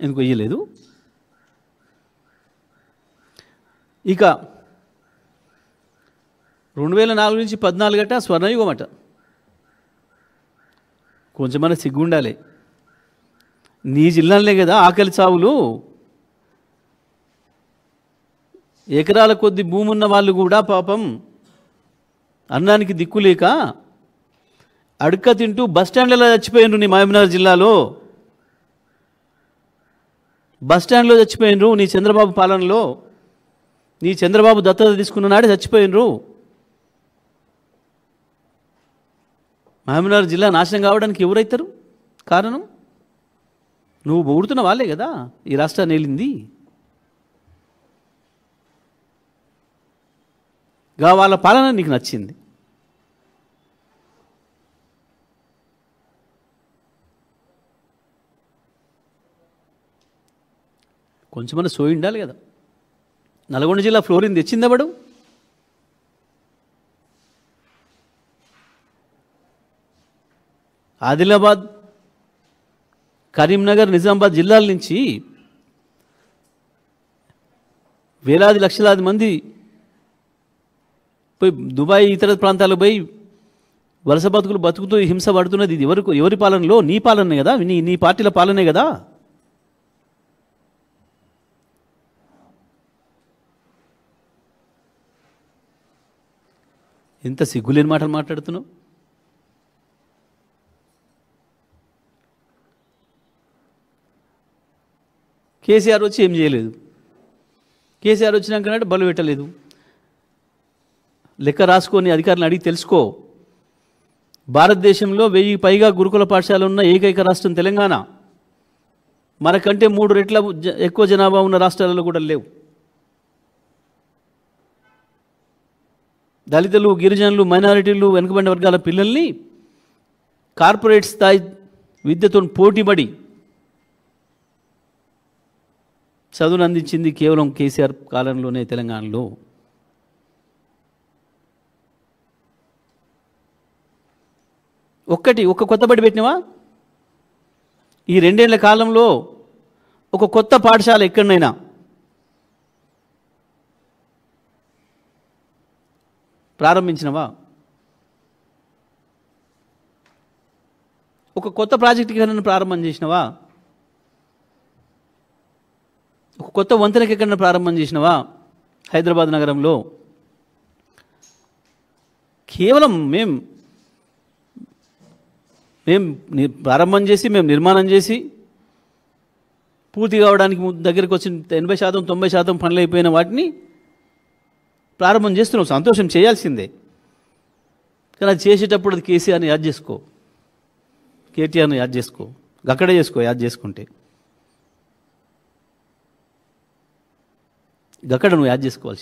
ఎందుకు ఇయ్యలేదు? ఇక 2004 నుంచి 14 అట స్వర్ణయుగం అట. కొంచెమన్నా సిగ్గుండాలి. నీ జిల్లాలనే కదా ఆకలి చావులు. ఎకరాల కొద్ది భూమి ఉన్న వాళ్ళు కూడా పాపం అన్నానికి దిక్కులేక అడుక్క తింటూ బస్టాండ్లలో చచ్చిపోయినరు. నీ మహబూబ్నగర్ జిల్లాలో బస్టాండ్లో చచ్చిపోయినరు. నీ చంద్రబాబు పాలనలో, నీ చంద్రబాబు దత్తత తీసుకున్న నాడే చచ్చిపోయినరు. మహబూబ్నగర్ జిల్లా నాశనం కావడానికి ఎవరైతారు కారణం? నువ్వు పొగుడుతున్న వాళ్ళే కదా ఈ రాష్ట్రాన్ని ఏలింది. వాళ్ళ పాలన నీకు నచ్చింది. కొంచెమన్నా సోయి ఉండాలి కదా. నల్గొండ జిల్లా ఫ్లోరిన్ తెచ్చిందెవడు? ఆదిలాబాద్, కరీంనగర్, నిజామాబాద్ జిల్లాల నుంచి వేలాది లక్షలాది మంది పోయి దుబాయ్ ఇతర ప్రాంతాలకు పోయి వలస బతుకులు బతుకుతూ హింస పడుతున్నది. ఇది ఎవరి పాలనలో? నీ పాలనే కదా, నీ పార్టీల పాలనే కదా. ఎంత సిగ్గులేని మాటలు మాట్లాడుతున్నావు. కేసీఆర్ వచ్చి ఏం చేయలేదు. కేసీఆర్ వచ్చినాక బలు పెట్టలేదు. లెక్క రాసుకొని అధికారులను అడిగి తెలుసుకో. భారతదేశంలో 1000 పైగా గురుకుల పాఠశాలలు ఉన్న ఏకైక రాష్ట్రం తెలంగాణ. మనకంటే 3 రెట్ల ఎక్కువ జనాభా ఉన్న రాష్ట్రాలలో కూడా లేవు. దళితులు, గిరిజనులు, మైనారిటీలు, వెనుకబడిన వర్గాల పిల్లల్ని కార్పొరేట్ స్థాయి విద్యతో పోటీపడి చదువును అందించింది కేవలం కేసీఆర్ కాలంలోనే తెలంగాణలో. ఒక కొత్త బడి పెట్టినవా? ఈ 2 ఏళ్ల కాలంలో ఒక కొత్త పాఠశాల ఎక్కడైనా ప్రారంభించినవా? ఒక కొత్త ప్రాజెక్ట్ ఎక్కడైనా ప్రారంభం చేసినవా? ఒక కొత్త వంతెనకి ఎక్కడైనా ప్రారంభం చేసినవా? హైదరాబాద్ నగరంలో కేవలం మేము ప్రారంభం చేసి, మేము నిర్మాణం చేసి పూర్తి కావడానికి దగ్గరికి వచ్చిన 80%, 90% పనులు అయిపోయిన వాటిని ప్రారంభం చేస్తున్నాం. సంతోషం, చేయాల్సిందే. కానీ అది చేసేటప్పుడు అది కేసీఆర్ని యాద్ చేసుకో, కేటీఆర్ని యాద్ చేసుకో, అక్కడే చేసుకో. యాద్ చేసుకుంటే అక్కడ నువ్వు యాద్ చేసుకోవాల్సింది.